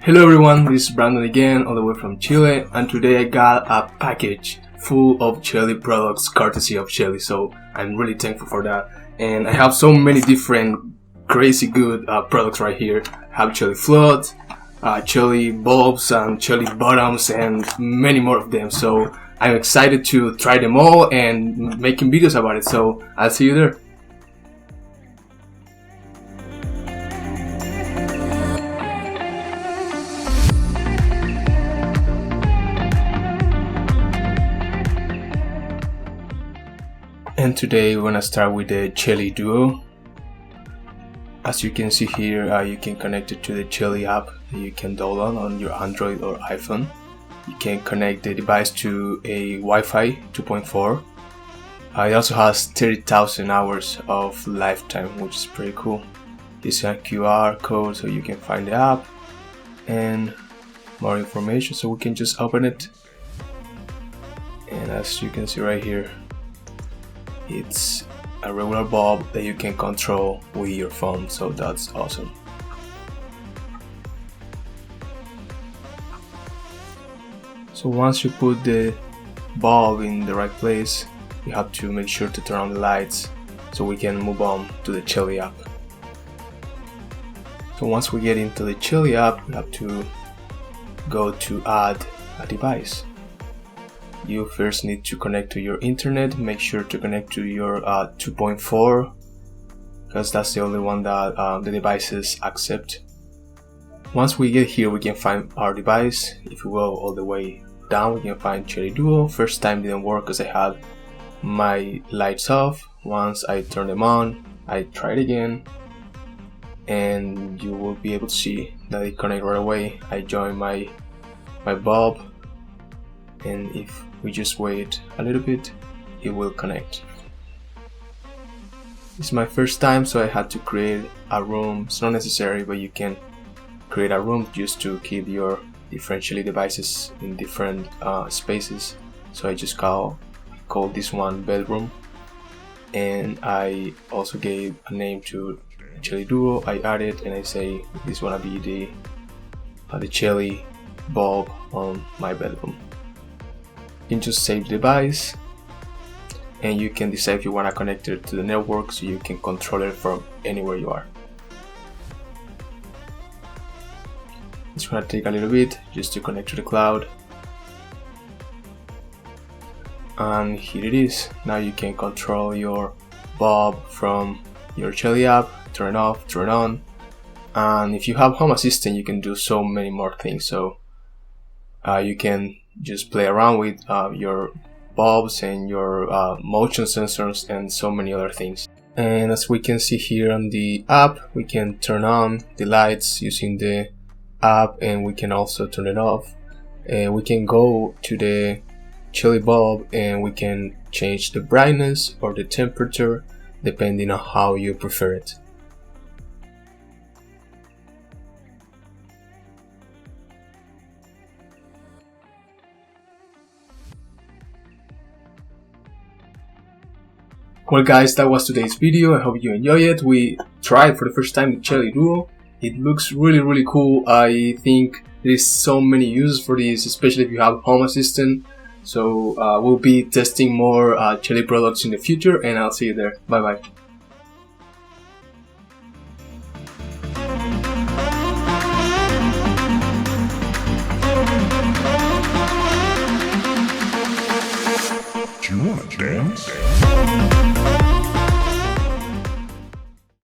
Hello everyone, this is Brandon again, all the way from Chile, and today I got a package full of Shelly products courtesy of Shelly, so I'm really thankful for that. And I have so many different crazy good products right here. I have Shelly flood, Shelly bulbs, and Shelly bottoms, and many more of them. So I'm excited to try them all and making videos about it, so I'll see you there. And today we're gonna start with the Shelly Duo. As you can see here, you can connect it to the Shelly app that you can download on your Android or iPhone. You can connect the device to a Wi-Fi 2.4. It also has 30,000 hours of lifetime, which is pretty cool. It's a QR code so you can find the app and more information, so we can just open it. And as you can see right here, it's a regular bulb that you can control with your phone, so that's awesome. So once you put the bulb in the right place, you have to make sure to turn on the lights so we can move on to the Shelly app. So once we get into the Shelly app, we have to go to add a device. You first need to connect to your internet. Make sure to connect to your 2.4 because that's the only one that the devices accept. Once we get here, we can find our device. If we go all the way down, we can find Shelly Duo. First time didn't work because I had my lights off. Once I turn them on, I try it again, and you will be able to see that it connects right away. I join my bulb, and if we just wait a little bit, it will connect. It's my first time, so I had to create a room. It's not necessary, but you can create a room just to keep your different Shelly devices in different spaces. So I just call this one bedroom, and I also gave a name to Shelly Duo. I added and I say this wanna be the Shelly bulb on my bedroom. You can just save the device, and you can decide if you want to connect it to the network so you can control it from anywhere you are. It's going to take a little bit just to connect to the cloud, and here it is. Now you can control your bulb from your Shelly app, turn it off, turn it on, and if you have Home Assistant you can do so many more things. So you can just play around with your bulbs and your motion sensors and so many other things. And as we can see here on the app, we can turn on the lights using the app, and we can also turn it off. And we can go to the Shelly bulb and we can change the brightness or the temperature depending on how you prefer it. Well guys, that was today's video. I hope you enjoy it. We tried for the first time the Shelly Duo. It looks really cool. I think there is so many uses for this, especially if you have Home Assistant. So we'll be testing more Shelly products in the future, and I'll see you there. Bye bye. Do you want to dance?